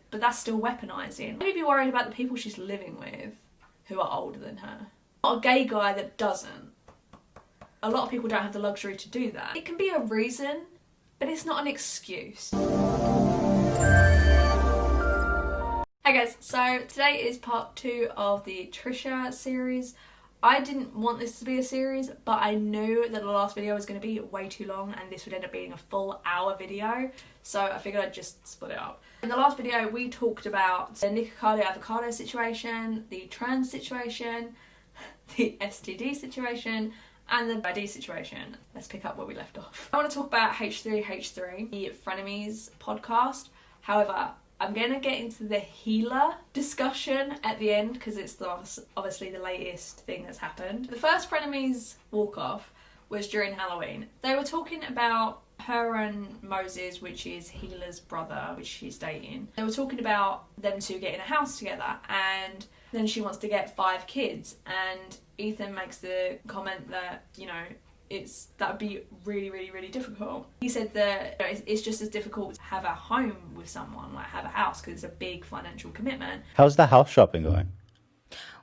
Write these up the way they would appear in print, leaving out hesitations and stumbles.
but that's still weaponising. Maybe be worried about the people she's living with who are older than her. Not a gay guy that doesn't. A lot of people don't have the luxury to do that. It can be a reason, but it's not an excuse. Hey guys, so today is part 2 of the Trisha series. I didn't want this to be a series, but I knew that the last video was going to be way too long and this would end up being a full hour video, so I figured I'd just split it up. In the last video we talked about the Nicocado avocado situation, the trans situation, the STD situation, and the ID situation. Let's pick up where we left off. I want to talk about H3H3, the Frenemies podcast. However, I'm going to get into the healer discussion at the end because it's obviously the latest thing that's happened. The first Frenemies walk-off was during Halloween. They were talking about her and Moses, which is Healer's brother, which she's dating. They were talking about them two getting a house together, and then she wants to get 5 kids, and Ethan makes the comment that, you know, that would be really difficult. He said that it's just as difficult to have a home with someone, like have a house, because it's a big financial commitment. How's the house shopping going?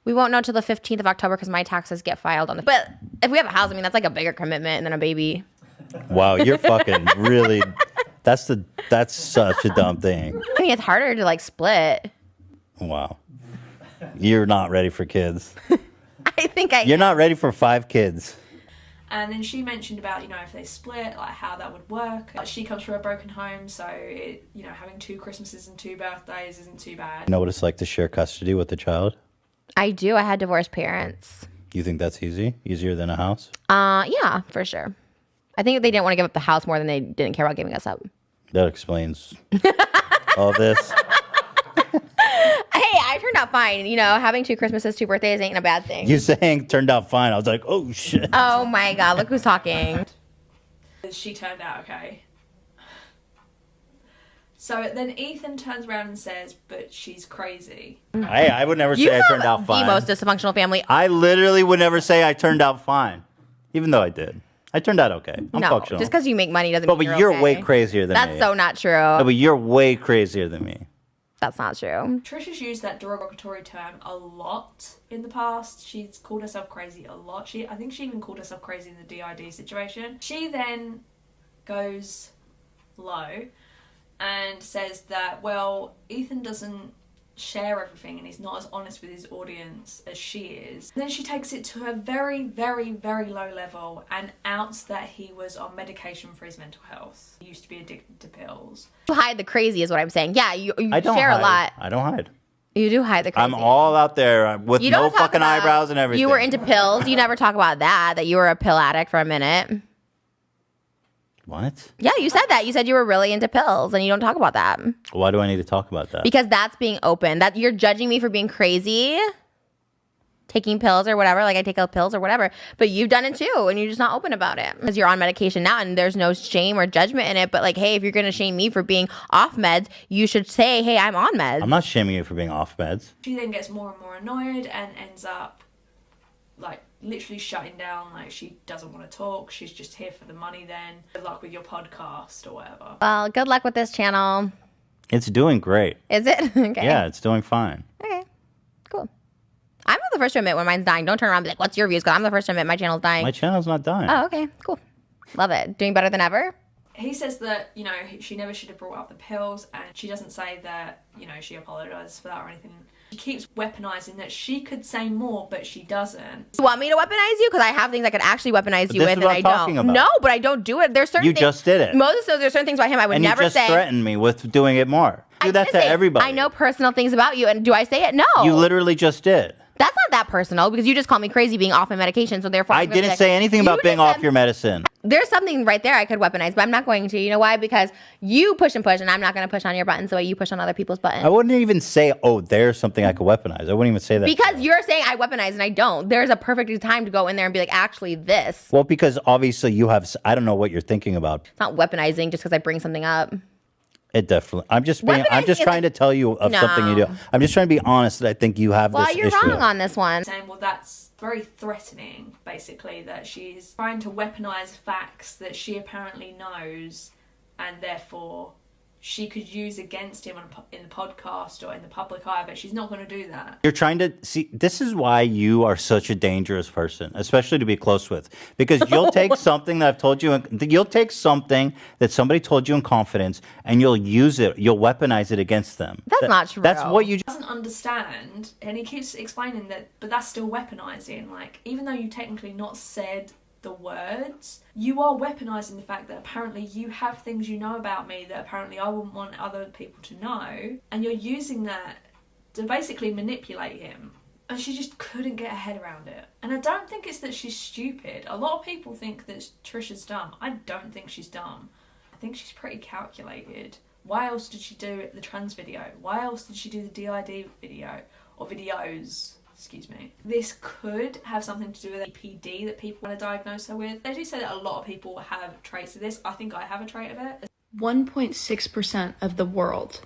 We won't know till the 15th of October because my taxes get filed on the... But if we have a house, I mean, that's like a bigger commitment than a baby. Wow, you're fucking really... That's such a dumb thing. I think it's harder to like split. Wow. You're not ready for kids. I think You're not ready for 5 kids. And then she mentioned about, you know, if they split, like how that would work. She comes from a broken home, so having 2 Christmases and 2 birthdays isn't too bad. You know what it's like to share custody with a child? I do. I had divorced parents. You think that's easy? Easier than a house? Yeah, for sure. I think they didn't want to give up the house more than they didn't care about giving us up. That explains all this. Hey, I turned out fine. You know, having 2 Christmases, 2 birthdays ain't a bad thing. You saying turned out fine. I was like, oh shit. Oh my God, look who's talking. She turned out okay. So then Ethan turns around and says, but she's crazy. I would never say I turned out fine. The most dysfunctional family. I literally would never say I turned out fine. Even though I did. I turned out okay. I'm functional. Just because you make money doesn't mean you're okay. way crazier than me. That's so not true. No, but you're way crazier than me. That's not true. Trisha's used that derogatory term a lot in the past. She's called herself crazy a lot. I think she even called herself crazy in the DID situation. She then goes low and says that, well, Ethan doesn't share everything and he's not as honest with his audience as she is. And then she takes it to a very low level and outs that he was on medication for his mental health. He used to be addicted to pills. You hide the crazy is what I'm saying. Yeah, you I don't share hide. a lot. I don't hide. You do hide the crazy. I'm all out there with no fucking eyebrows and everything. You were into pills. You never talk about that you were a pill addict for a minute. What? Yeah, you said that. You said you were really into pills and you don't talk about that. Why do I need to talk about that? Because that's being open. That you're judging me for being crazy, taking pills or whatever. Like I take pills or whatever. But you've done it too and you're just not open about it. Because you're on medication now and there's no shame or judgment in it. But like, hey, if you're going to shame me for being off meds, you should say, hey, I'm on meds. I'm not shaming you for being off meds. She then gets more and more annoyed and ends up like literally shutting down. Like she doesn't want to talk. She's just here for the money then. Good luck with your podcast or whatever. Well, good luck with this channel. It's doing great. Is it? Okay. Yeah, it's doing fine. Okay, cool. I'm the first to admit when mine's dying. Don't turn around and be like, what's your views? Because I'm the first to admit my channel's dying. My channel's not dying. Oh, okay, cool. Love it. Doing better than ever? He says that, you know, she never should have brought up the pills, and she doesn't say that, you know, she apologised for that or anything. She keeps weaponising that she could say more, but she doesn't. You want me to weaponize you? Because I have things I could actually weaponize you with, and I don't. About. No, but I don't do it. There's certain things. You just did it. Moses says there's certain things about him I would never say. And you just threatened me with doing it more. Do that to everybody. I know personal things about you, and do I say it? No. You literally just did. That's not that personal because you just called me crazy being off my medication, so therefore I didn't say anything about being off your medicine. There's something right there I could weaponize, but I'm not going to. You know why? Because you push and push, and I'm not going to push on your buttons the way you push on other people's buttons. I wouldn't even say, oh, there's something I could weaponize. I wouldn't even say that. Because you're saying I weaponize and I don't. There's a perfect time to go in there and be like, actually, this. Well, because obviously you have, I don't know what you're thinking about. It's not weaponizing just because I bring something up. It definitely. I'm just trying to tell you of something you do. I'm just trying to be honest that I think you have this issue. Well, you're wrong on this one. Saying, well, that's very threatening, basically, that she's trying to weaponize facts that she apparently knows, and therefore she could use against him in the podcast or in the public eye, but she's not going to do that. You're trying to see, this is why you are such a dangerous person, especially to be close with, because you'll take something that I've told you, you'll take something that somebody told you in confidence and you'll use it, you'll weaponize it against them. That's not true. That's what you doesn't understand, and he keeps explaining that, but that's still weaponizing. Like, even though you technically not said the words, you are weaponizing the fact that apparently you have things you know about me that apparently I wouldn't want other people to know, and you're using that to basically manipulate him. And she just couldn't get her head around it. And I don't think it's that she's stupid. A lot of people think that Trisha's dumb. I don't think she's dumb. I think she's pretty calculated. Why else did she do the trans video? Why else did she do the DID video? Or videos? Excuse me. This could have something to do with APD that people want to diagnose her with. They do say that a lot of people have traits of this. I think I have a trait of it. 1.6% of the world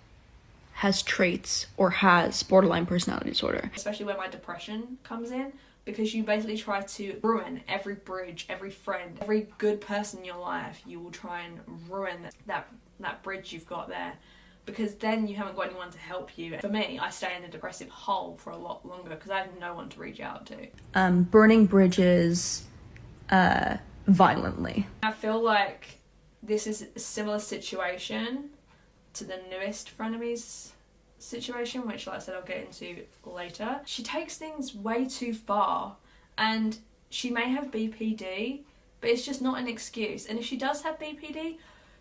has traits or has borderline personality disorder. Especially when my depression comes in, because you basically try to ruin every bridge, every friend, every good person in your life. You will try and ruin that bridge you've got there, because then you haven't got anyone to help you. For me, I stay in a depressive hole for a lot longer because I have no one to reach out to. Burning bridges violently. I feel like this is a similar situation to the newest Frenemies situation, which, like I said, I'll get into later. She takes things way too far, and she may have BPD, but it's just not an excuse. And if she does have BPD,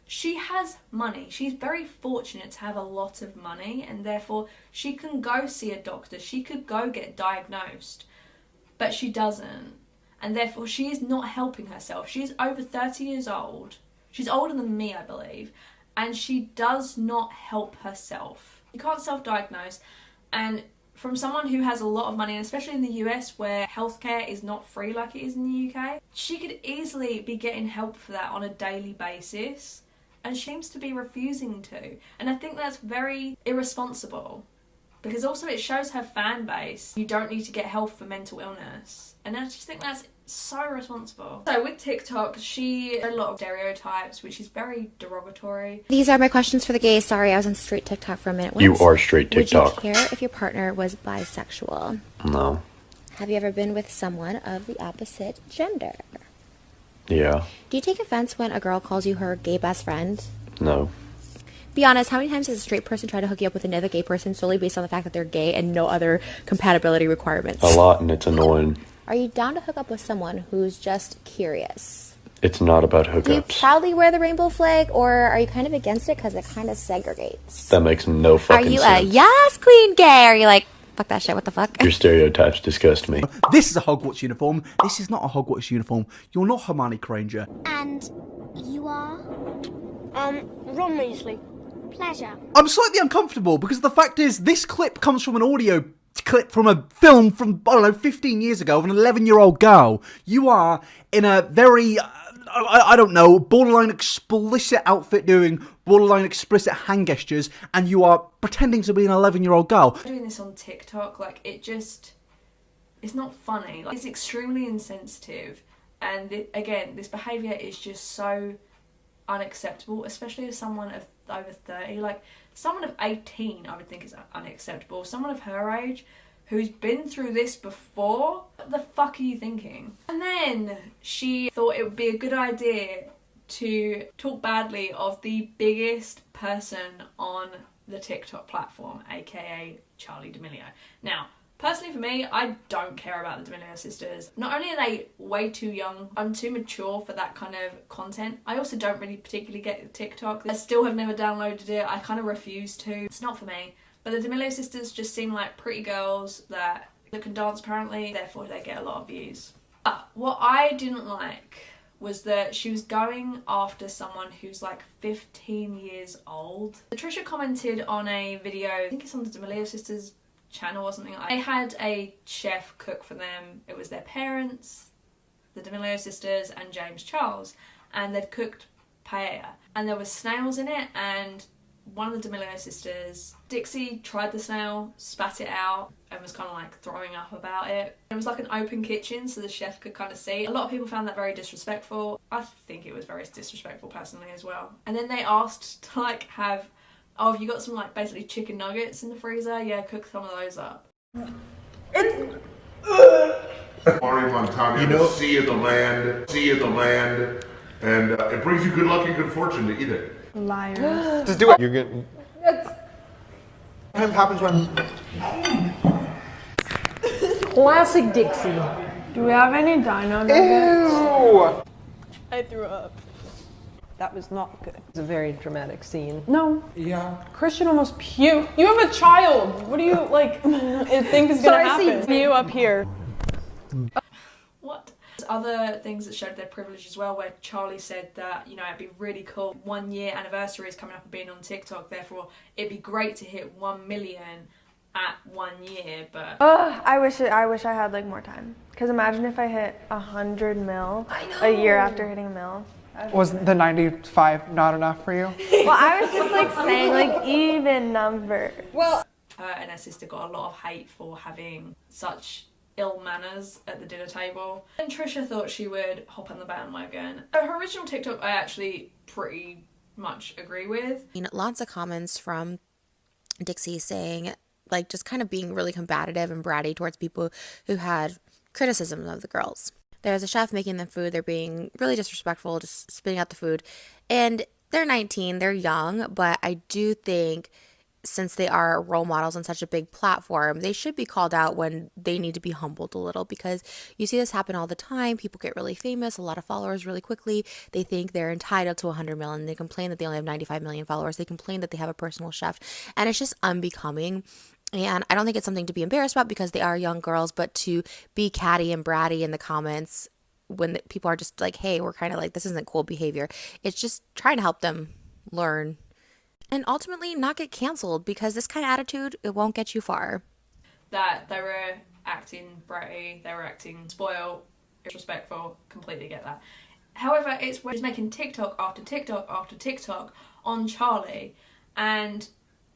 she has money. She's very fortunate to have a lot of money, and therefore she can go see a doctor. She could go get diagnosed, but she doesn't. And therefore she is not helping herself. She's over 30 years old. She's older than me, I believe. And she does not help herself. You can't self-diagnose. And from someone who has a lot of money, and especially in the US where healthcare is not free like it is in the UK, she could easily be getting help for that on a daily basis. And she seems to be refusing to. And I think that's very irresponsible, because also it shows her fan base you don't need to get help for mental illness. And I just think that's so irresponsible. So with TikTok, she had a lot of stereotypes, which is very derogatory. These are my questions for the gays. Sorry, I was on straight TikTok for a minute. You are straight TikTok. Would you care if your partner was bisexual? No. Have you ever been with someone of the opposite gender? Yeah. Do you take offense when a girl calls you her gay best friend? No. Be honest, how many times has a straight person tried to hook you up with another gay person solely based on the fact that they're gay and no other compatibility requirements? A lot, and it's annoying. Are you down to hook up with someone who's just curious? It's not about hookups. Do you proudly wear the rainbow flag, or are you kind of against it because it kind of segregates? That makes no fucking sense. Are you a yes queen gay? Or are you like, fuck that shit, what the fuck? Your stereotypes disgust me. This is a Hogwarts uniform. This is not a Hogwarts uniform. You're not Hermione Granger. And you are? Ron Weasley. Pleasure. I'm slightly uncomfortable because the fact is this clip comes from an audio clip from a film from, I don't know, 15 years ago of an 11-year-old girl. You are in a very, I don't know, borderline explicit outfit doing borderline explicit hand gestures, and you are pretending to be an 11-year-old girl. Doing this on TikTok, like, it's not funny. Like, it's extremely insensitive, and again, this behaviour is just so unacceptable, especially as someone of over 30. Like, someone of 18 I would think is unacceptable. Someone of her age who's been through this before, what the fuck are you thinking? And then she thought it would be a good idea to talk badly of the biggest person on the TikTok platform, aka Charli D'Amelio. Now, personally for me, I don't care about the D'Amelio sisters. Not only are they way too young, I'm too mature for that kind of content. I also don't really particularly get TikTok. I still have never downloaded it. I kind of refuse to. It's not for me. But the D'Amelio sisters just seem like pretty girls that can dance apparently, therefore they get a lot of views. But what I didn't like was that she was going after someone who's like 15 years old. Trisha commented on a video, I think it's on the D'Amelio sisters channel or something like that. They had a chef cook for them. It was their parents, the D'Amelio sisters, and James Charles, and they'd cooked paella, and there was snails in it, and one of the D'Amelio sisters, Dixie, tried the snail, spat it out, and was kind of like throwing up about it. It was like an open kitchen, so the chef could kind of see. A lot of people found that very disrespectful. I think it was very disrespectful personally as well. And then they asked to like have Oh, have you got some like basically chicken nuggets in the freezer? Yeah, cook some of those up. Mario Montana, you know, sea of the land, and it brings you good luck and good fortune to eat it. Liars. Just do it. You're getting. What happens when? Classic Dixie. Do we have any dino nuggets? Ew! I threw up. That was not good. It's a very dramatic scene. No. Yeah. Christian almost puked. You have a child. What do you, like, think is gonna happen? You up here. What? There's other things that showed their privilege as well, where Charlie said that, you know, it'd be really cool. 1 year anniversary is coming up of being on TikTok, therefore it'd be great to hit 1 million at 1 year, but... I wish I had, like, more time. Because imagine if I hit 100 mil a year after hitting a mil. Was the 95 not enough for you? Well, I was just, like, saying, like, even number. Well... Her and her sister got a lot of hate for having such ill manners at the dinner table. And Trisha thought she would hop on the bandwagon. Her original TikTok I actually pretty much agree with. Lots of comments from Dixie saying, like, just kind of being really combative and bratty towards people who had criticism of the girls. There's a chef making them food. They're being really disrespectful, just spitting out the food. And they're 19, they're young, but I do think since they are role models on such a big platform, they should be called out when they need to be humbled a little, because you see this happen all the time. People get really famous, a lot of followers really quickly. They think they're entitled to 100 million. They complain that they only have 95 million followers. They complain that they have a personal chef, and it's just unbecoming. And I don't think it's something to be embarrassed about because they are young girls, but to be catty and bratty in the comments when people are just like, hey, we're kind of like, this isn't cool behavior. It's just trying to help them learn and ultimately not get canceled, because this kind of attitude, it won't get you far. That they were acting bratty, they were acting spoiled, disrespectful, completely get that. However, it's when he's making TikTok after TikTok after TikTok on Charlie, and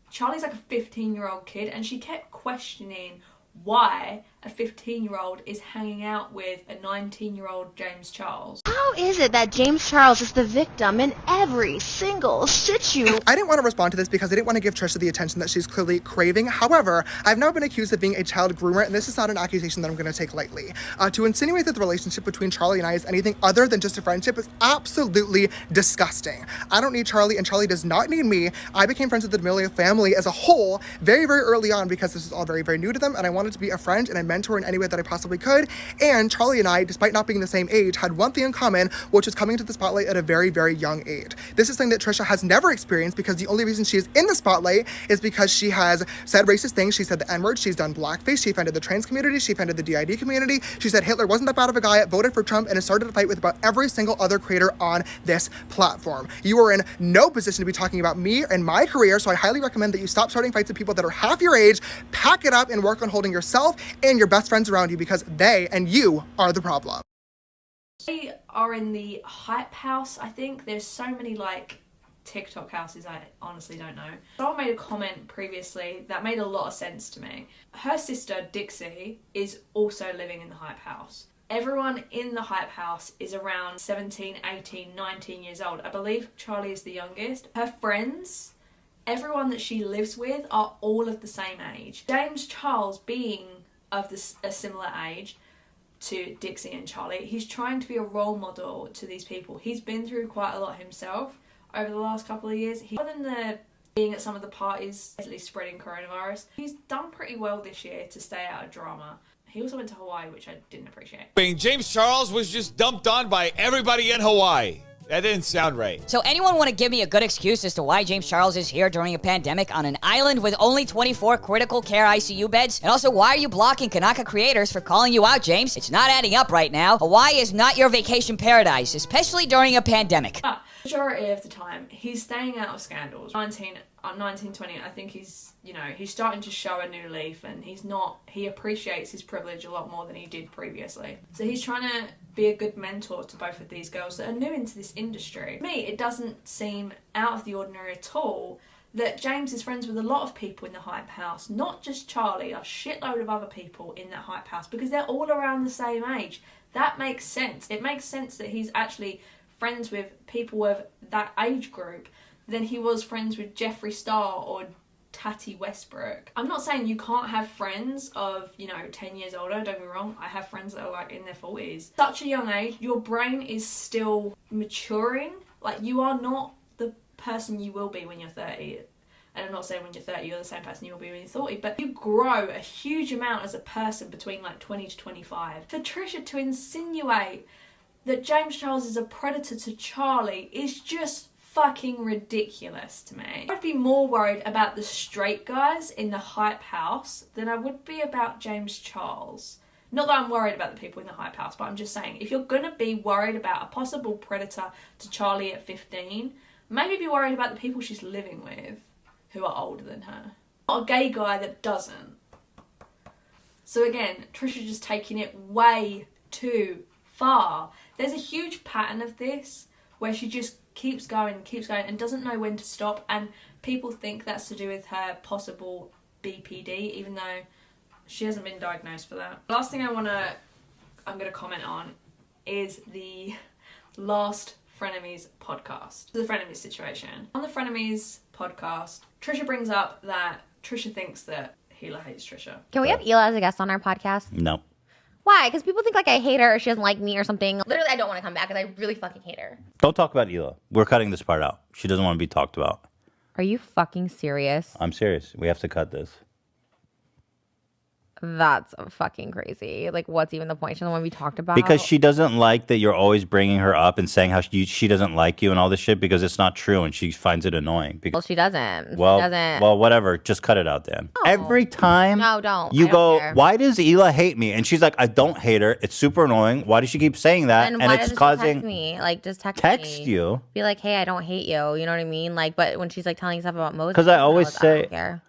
Charlie's like a 15-year-old kid, and she kept questioning why a 15-year-old is hanging out with a 19-year-old James Charles. How is it that James Charles is the victim in every single situation? I didn't want to respond to this because I didn't want to give Trisha the attention that she's clearly craving. However, I've now been accused of being a child groomer, and this is not an accusation that I'm going to take lightly. To insinuate that the relationship between Charlie and I is anything other than just a friendship is absolutely disgusting. I don't need Charlie, and Charlie does not need me. I became friends with the D'Amelio family as a whole very, very early on because this is all very, very new to them, and I wanted to be a friend and a mentor in any way that I possibly could. And Charlie and I, despite not being the same age, had one thing in common, which was coming to the spotlight at a very, very young age. This is something that Trisha has never experienced, because the only reason she is in the spotlight is because she has said racist things. She said the N-word, she's done blackface, she offended the trans community, she offended the DID community, she said Hitler wasn't that bad of a guy, voted for Trump, and has started a fight with about every single other creator on this platform. You are in no position to be talking about me and my career, so I highly recommend that you stop starting fights with people that are half your age, pack it up, and work on holding yourself and your best friends around you, because they and you are the problem. They are in the hype house, I think. There's so many like TikTok houses, I honestly don't know. Someone made a comment previously that made a lot of sense to me. Her sister Dixie is also living in the hype house. Everyone in the hype house is around 17, 18, 19 years old. I believe Charlie is the youngest. Her friends, everyone that she lives with, are all of the same age. James Charles, being of a similar age to Dixie and Charlie, he's trying to be a role model to these people. He's been through quite a lot himself over the last couple of years. Other than the being at some of the parties, basically spreading coronavirus, he's done pretty well this year to stay out of drama. He also went to Hawaii, which I didn't appreciate. James Charles was just dumped on by everybody in Hawaii. That didn't sound right. So anyone want to give me a good excuse as to why James Charles is here during a pandemic on an island with only 24 critical care ICU beds? And also, why are you blocking Kanaka creators for calling you out, James? It's not adding up right now. Hawaii is not your vacation paradise, especially during a pandemic. Majority of the time, he's staying out of scandals. 1920, I think he's starting to show a new leaf, and he appreciates his privilege a lot more than he did previously. So he's trying to be a good mentor to both of these girls that are new into this industry. To me, it doesn't seem out of the ordinary at all that James is friends with a lot of people in the hype house, not just Charlie, a shitload of other people in that hype house, because they're all around the same age. That makes sense. It makes sense that he's actually friends with people of that age group than he was friends with Jeffree Star or Tati Westbrook. I'm not saying you can't have friends of, 10 years older, don't get me wrong. I have friends that are like in their 40s. Such a young age, your brain is still maturing. Like, you are not the person you will be when you're 30. And I'm not saying when you're 30 you're the same person you will be when you're 40, but you grow a huge amount as a person between like 20 to 25. For Trisha to insinuate that James Charles is a predator to Charlie is just fucking ridiculous to me. I'd be more worried about the straight guys in the hype house than I would be about James Charles. Not that I'm worried about the people in the hype house, but I'm just saying, if you're gonna be worried about a possible predator to Charlie at 15, maybe be worried about the people she's living with who are older than her. Not a gay guy that doesn't. So again, Trisha just taking it way too far. There's a huge pattern of this where she just keeps going and doesn't know when to stop, and people think that's to do with her possible BPD, even though she hasn't been diagnosed for that. Last thing I'm gonna comment on is the last Frenemies podcast. The Frenemies situation. On the Frenemies podcast, Trisha brings up that Trisha thinks that Hila hates Trisha. Can we have Hila as a guest on our podcast? No. Why? Because people think like I hate her or she doesn't like me or something. Literally, I don't want to come back because I really fucking hate her. Don't talk about Hila. We're cutting this part out. She doesn't want to be talked about. Are you fucking serious? I'm serious. We have to cut this. That's fucking crazy. Like, what's even the point? She doesn't want to be talked about. Because she doesn't like that you're always bringing her up and saying how she doesn't like you and all this shit, because it's not true and she finds it annoying. Well, she doesn't. Well, she doesn't. Well, whatever. Just cut it out, Dan. No. Every time don't. You I go, don't care. why does Hila hate me? And she's like, I don't hate her. It's super annoying. Why does she keep saying that? And and why it's doesn't she causing text me? Like, just text me. you. Be like, hey, I don't hate you. You know what I mean? Like, but when she's like telling you stuff about Moses, Because I always I say, don't care.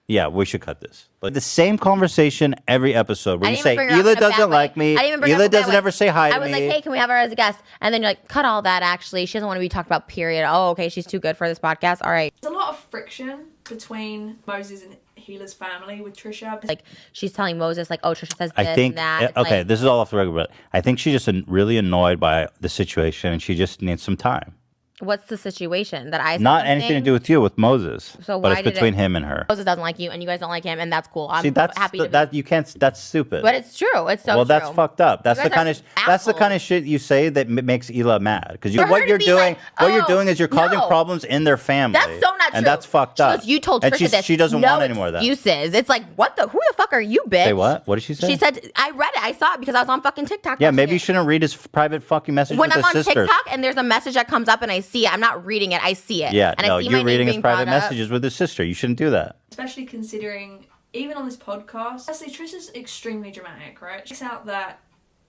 yeah, we should cut this. But the same conversation every episode where I you didn't say, even bring her up Hila in a bad doesn't way. like me. I didn't even bring her up Hila in a bad doesn't way. ever say hi to me. I was like, hey, can we have her as a guest? And then you're like, cut all that, actually. She doesn't want to be talked about, period. Oh, okay, she's too good for this podcast. All right. There's a lot of friction between Moses and Hila's family with Trisha. Like, she's telling Moses, like, oh, Trisha says this I think, and that. It's okay, like, this is all off the record, but I think she's just really annoyed by the situation and she just needs some time. what's the situation? That I said Not something? anything to do with you, with Moses. So but why it's did between him and her. Moses doesn't like you, and you guys don't like him, and that's cool. I'm See, that's happy to. that you can't. That's stupid. But it's true. It's so well, true. that's fucked up. That's You the guys kind are of that's the kind of shit you say that makes Hila mad because For her what to you're be doing, like, what you're oh, doing is you're causing no. problems in their family. That's so not true. And that's fucked She up. goes, you told and Trisha this. she doesn't no want any more of that. excuses. It's like, what the? Who the fuck are you, bitch? Say what? What did she say? She said, I read it. I saw it because I was on fucking TikTok. Yeah, watching maybe you it. shouldn't read his private fucking message When with I'm his on sisters. TikTok and there's a message that comes up and I see it, I'm not reading it. I see it. Yeah, and no, I see my you're name reading his being private brought up. messages with his sister. You shouldn't do that. Especially considering, even on this podcast, honestly, Trisha's extremely dramatic, right? She makes out that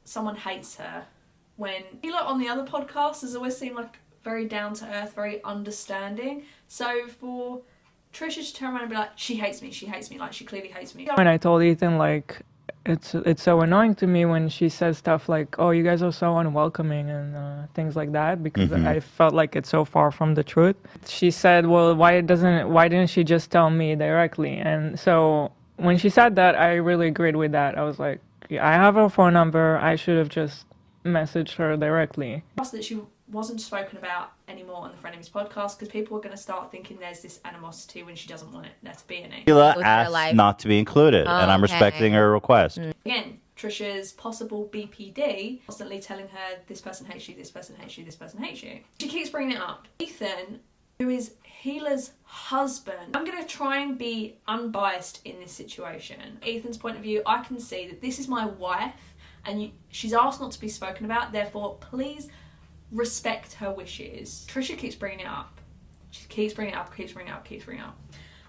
someone hates her when Hila on the other podcast has always seemed like very down to earth, very understanding. So for Trisha to turn around and be like, she hates me, like she clearly hates me. When I told Ethan, like, it's so annoying to me when she says stuff like, oh, you guys are so unwelcoming and things like that, because I felt like it's so far from the truth. She said, well, why didn't she just tell me directly? And so when she said that, I really agreed with that. I was like, yeah, I have her phone number. I should have just messaged her directly. That she wasn't spoken about anymore on the Frenemies podcast because people are going to start thinking there's this animosity when she doesn't want it there to be any. Hila asked not to be included, and I'm respecting her request. Again, Trisha's possible BPD constantly telling her this person hates you, this person hates you, this person hates you. She keeps bringing it up. Ethan, who is Hila's husband, I'm going to try and be unbiased in this situation. Ethan's point of view, I can see that this is my wife and she's asked not to be spoken about, therefore please respect her wishes. Trisha keeps bringing it up. She keeps bringing it up, keeps bringing it up, keeps bringing it up.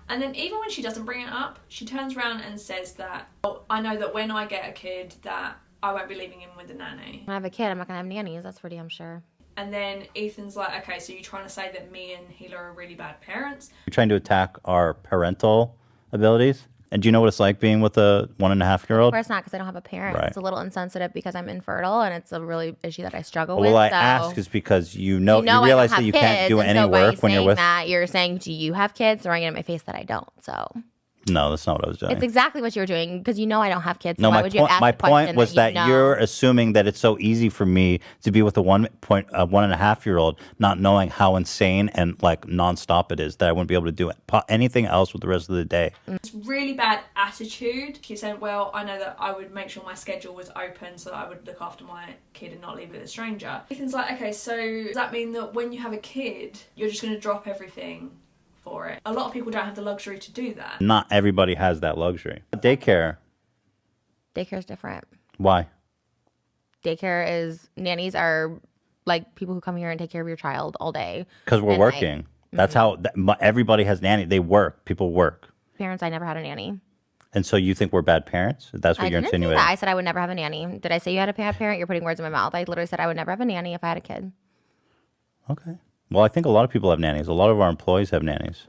And then even when she doesn't bring it up, she turns around and says that, oh, I know that when I get a kid that I won't be leaving him with a nanny. When I have a kid, I'm not going to have nannies. That's pretty, I'm sure. And then Ethan's like, okay, so you're trying to say that me and Hila are really bad parents? You're trying to attack our parental abilities. And do you know what it's like being with a 1.5-year-old? Of course not, because I don't have a parent. Right. It's a little insensitive because I'm infertile, and it's a really issue that I struggle with. Well, I so. ask is because you I realize don't that you have can't kids, do and any so by work when you're saying with. that, you're saying, do you have kids? Throwing it in my face that I don't. So No, that's not what I was doing. It's exactly what you were doing because you know I don't have kids. So No, why my would you point. ask My the question point was that you know? you're assuming that it's so easy for me to be with a 1.5-year-old, not knowing how insane and like nonstop it is, that I wouldn't be able to do anything else with the rest of the day. It's really bad attitude. Keep saying, well, I know that I would make sure my schedule was open so that I would look after my kid and not leave it with a stranger. Ethan's like, okay, so does that mean that when you have a kid, you're just going to drop everything for it? A lot of people don't have the luxury to do that. Not everybody has that luxury. Daycare. Daycare's different. Why? Nannies are like people who come here and take care of your child all day. Because we're And, working. like, That's how everybody has nanny. They work. People work. Parents, I never had a nanny. And so you think we're bad parents? That's what I you're didn't say insinuating. that. I said I would never have a nanny. Did I say you had a bad parent? You're putting words in my mouth. I literally said I would never have a nanny if I had a kid. Okay. Well, I think a lot of people have nannies. A lot of our employees have nannies.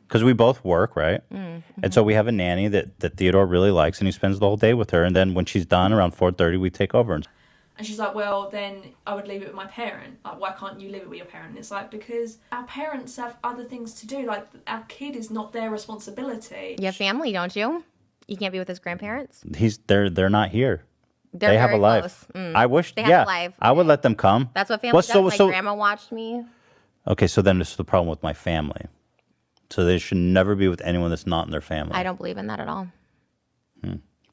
Because we both work, right? And so we have a nanny that Theodore really likes, and he spends the whole day with her. And then when she's done around 4:30, we take over. And she's like, well, then I would leave it with my parent. Like, why can't you leave it with your parent? And it's like, because our parents have other things to do. Like, our kid is not their responsibility. You have family, don't you? You can't be with his grandparents? They're not here. They're they have a very life. close. I wish. They have Yeah, a life. I would let them come. That's what family does. My grandma watched me. Okay, so then this is the problem with my family. So they should never be with anyone that's not in their family. I don't believe in that at all.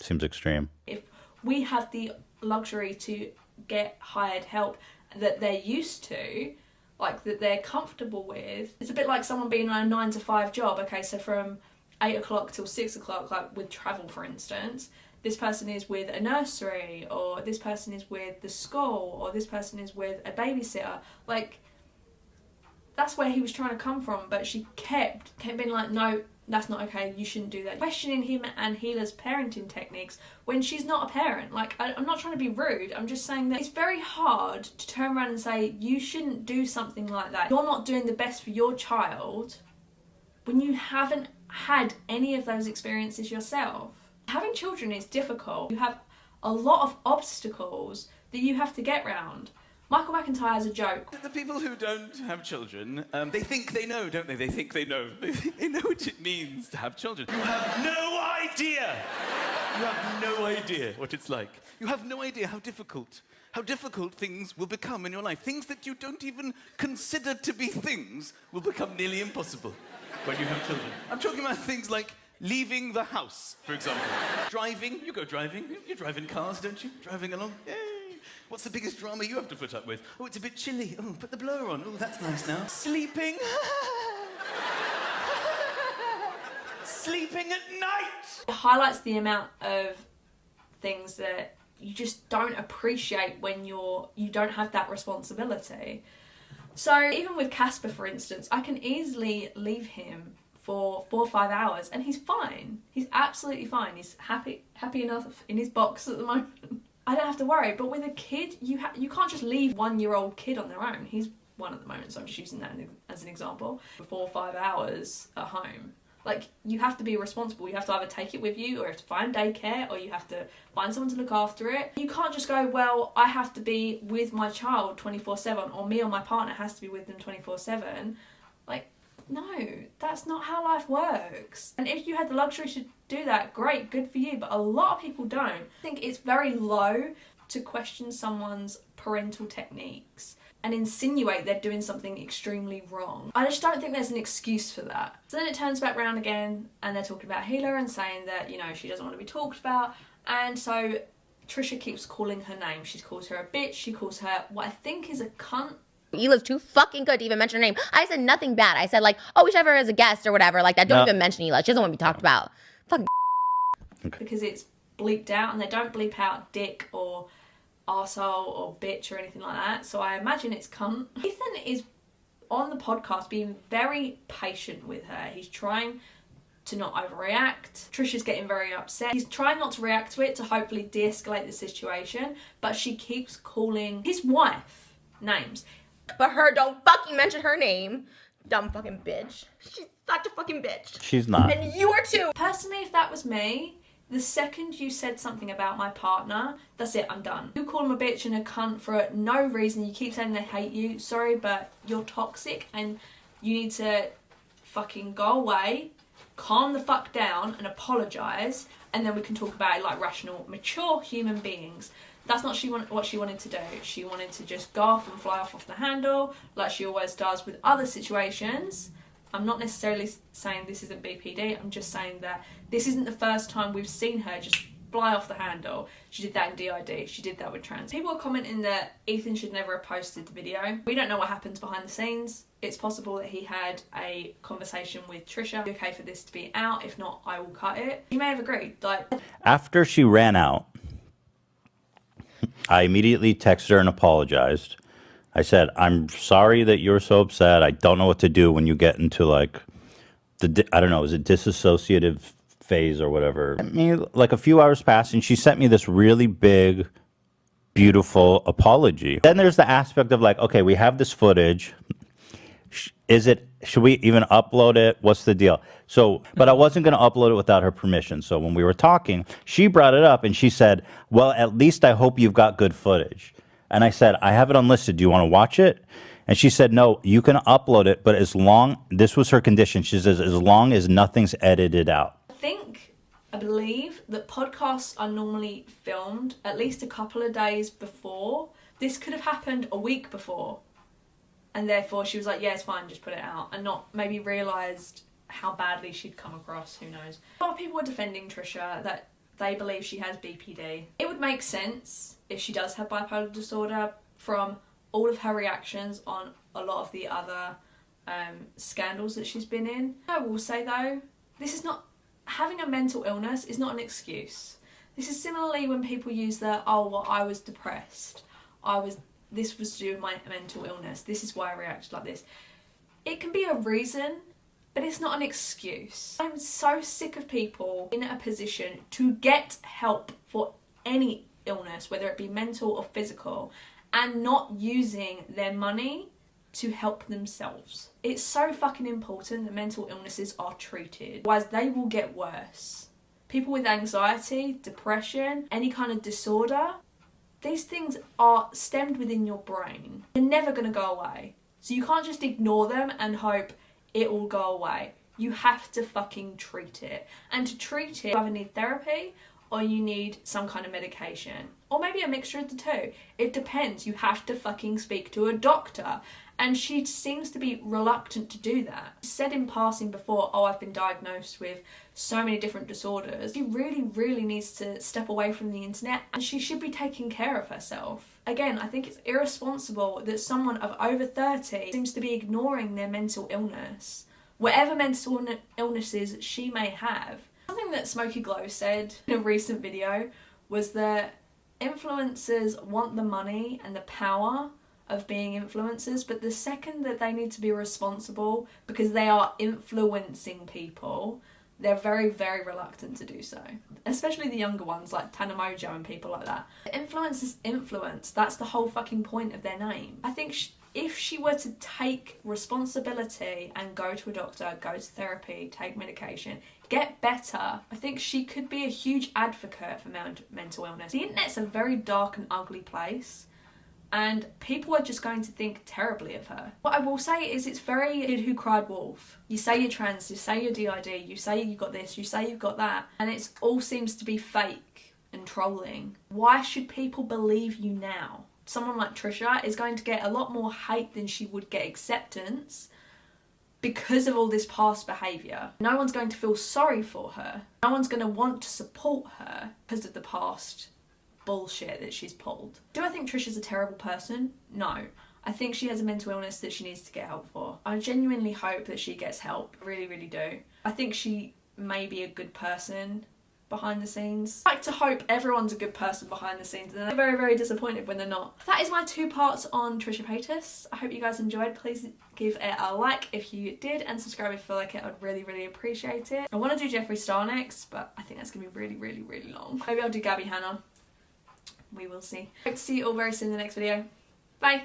Seems extreme. If we have the luxury to get hired help that they're used to, like that they're comfortable with, it's a bit like someone being on a 9-to-5 job. Okay, so from 8 o'clock till 6 o'clock, like with travel, for instance, this person is with a nursery, or this person is with the school, or this person is with a babysitter. Like, that's where he was trying to come from, but she kept being like, no, that's not okay, you shouldn't do that. Questioning him and Hila's parenting techniques when she's not a parent. Like, I'm not trying to be rude, I'm just saying that it's very hard to turn around and say, you shouldn't do something like that. You're not doing the best for your child when you haven't had any of those experiences yourself. Having children is difficult. You have a lot of obstacles that you have to get round. Michael McIntyre has a joke. The people who don't have children, they think they know, don't they? They think they know. They know what it means to have children. You have no idea. You have no idea what it's like. You have no idea how difficult things will become in your life. Things that you don't even consider to be things will become nearly impossible when you have children. I'm talking about things like leaving the house, for example. Driving, you go driving. You drive in cars, don't you? Driving along. Yay. What's the biggest drama you have to put up with? Oh, it's a bit chilly. Oh, put the blower on. Oh, that's nice now. Sleeping. Sleeping at night. It highlights the amount of things that you just don't appreciate when you don't have that responsibility. So even with Casper, for instance, I can easily leave him for 4 or 5 hours and he's fine. He's absolutely fine. He's happy enough in his box at the moment. I don't have to worry. But with a kid, you can't just leave 1-year-old kid on their own. He's 1 at the moment, so I'm just using that as an example. For 4 or 5 hours at home. Like, you have to be responsible. You have to either take it with you, or you have to find daycare, or you have to find someone to look after it. You can't just go, well, I have to be with my child 24/7, or me or my partner has to be with them 24/7. Like, no, that's not how life works. And if you had the luxury to do that, great, good for you. But a lot of people don't. I think it's very low to question someone's parental techniques and insinuate they're doing something extremely wrong. I just don't think there's an excuse for that. So then it turns back round again and they're talking about Hila and saying that, you know, she doesn't want to be talked about. And so Trisha keeps calling her name. She calls her a bitch. She calls her what I think is a cunt. Hila's too fucking good to even mention her name. I said nothing bad. I said like, oh, we should have her as a guest or whatever like that. Don't even mention Hila. She doesn't want to be talked about. Fucking because it's bleeped out and they don't bleep out dick or arsehole or bitch or anything like that, so I imagine it's cunt. Ethan is on the podcast being very patient with her. He's trying to not overreact. Trisha's getting very upset. He's trying not to react to it to hopefully de-escalate the situation, but she keeps calling his wife names. But don't fucking mention her name. Dumb fucking bitch. She's such a fucking bitch. She's not. And you are too. Personally, if that was me, the second you said something about my partner, that's it, I'm done. You call him a bitch and a cunt for no reason. You keep saying they hate you. Sorry, but you're toxic and you need to fucking go away calm the fuck down and apologise, and then we can talk about it like rational, mature human beings. That's not what she wanted to do. She wanted to just go off and fly off the handle like she always does with other situations. I'm not necessarily saying this isn't BPD. I'm just saying that this isn't the first time we've seen her just fly off the handle. She did that in DID. She did that with trans. People are commenting that Ethan should never have posted the video. We don't know what happens behind the scenes. It's possible that he had a conversation with Trisha. Okay for this to be out. If not, I will cut it. You may have agreed. Like, after she ran out, I immediately texted her and apologized. I said, I'm sorry that you're so upset. I don't know what to do when you get into like I don't know, is it disassociative phase or whatever. I mean, like a few hours passed and she sent me this really big, beautiful apology. Then there's the aspect of like, okay, we have this footage. Should we even upload it? What's the deal? So, but I wasn't going to upload it without her permission. So when we were talking, she brought it up and she said, well, at least I hope you've got good footage. And I said, I have it unlisted. Do you want to watch it? And she said, no, you can upload it, but this was her condition. She says, as long as nothing's edited out. I believe that podcasts are normally filmed at least a couple of days before. This could have happened a week before. And therefore she was like, yeah, it's fine, just put it out. And not maybe realised how badly she'd come across, who knows. A lot of people are defending Trisha, that they believe she has BPD. It would make sense if she does have bipolar disorder from all of her reactions on a lot of the other scandals that she's been in. I will say though, having a mental illness is not an excuse. This is similarly when people use I was depressed. This was to do with my mental illness. This is why I reacted like this. It can be a reason, but it's not an excuse. I'm so sick of people in a position to get help for any illness, whether it be mental or physical, and not using their money to help themselves. It's so fucking important that mental illnesses are treated, otherwise they will get worse. People with anxiety, depression, any kind of disorder, these things are stemmed within your brain. They're never gonna go away. So you can't just ignore them and hope it will go away. You have to fucking treat it. And to treat it, you either need therapy or you need some kind of medication. Or maybe a mixture of the two. It depends. You have to fucking speak to a doctor. And she seems to be reluctant to do that. She said in passing before, I've been diagnosed with so many different disorders. She really, really needs to step away from the internet and she should be taking care of herself. Again, I think it's irresponsible that someone of over 30 seems to be ignoring their mental illness, whatever mental illnesses she may have. Something that Smokey Glow said in a recent video was that influencers want the money and the power of being influencers, but the second that they need to be responsible because they are influencing people, they're very, very reluctant to do so. Especially the younger ones like Tana Mojo and people like that. Influencers influence, that's the whole fucking point of their name. I think if she were to take responsibility and go to a doctor, go to therapy, take medication, get better, I think she could be a huge advocate for mental illness. The internet's a very dark and ugly place, and people are just going to think terribly of her. What I will say is it's very kid who cried wolf. You say you're trans, you say you're DID, you say you got this, you say you've got that, and it all seems to be fake and trolling. Why should people believe you now? Someone like Trisha is going to get a lot more hate than she would get acceptance because of all this past behaviour. No one's going to feel sorry for her. No one's going to want to support her because of the past bullshit that she's pulled. Do I think Trisha's a terrible person? No. I think she has a mental illness that she needs to get help for. I genuinely hope that she gets help. I really, really do. I think she may be a good person behind the scenes. I like to hope everyone's a good person behind the scenes, and I'm very, very disappointed when they're not. That is my 2 parts on Trisha Paytas. I hope you guys enjoyed. Please give it a like if you did, and subscribe if you like it. I'd really, really appreciate it. I want to do Jeffree Star next, but I think that's going to be really, really, really long. Maybe I'll do Gabby Hanna. We will see. Hope to see you all very soon in the next video. Bye!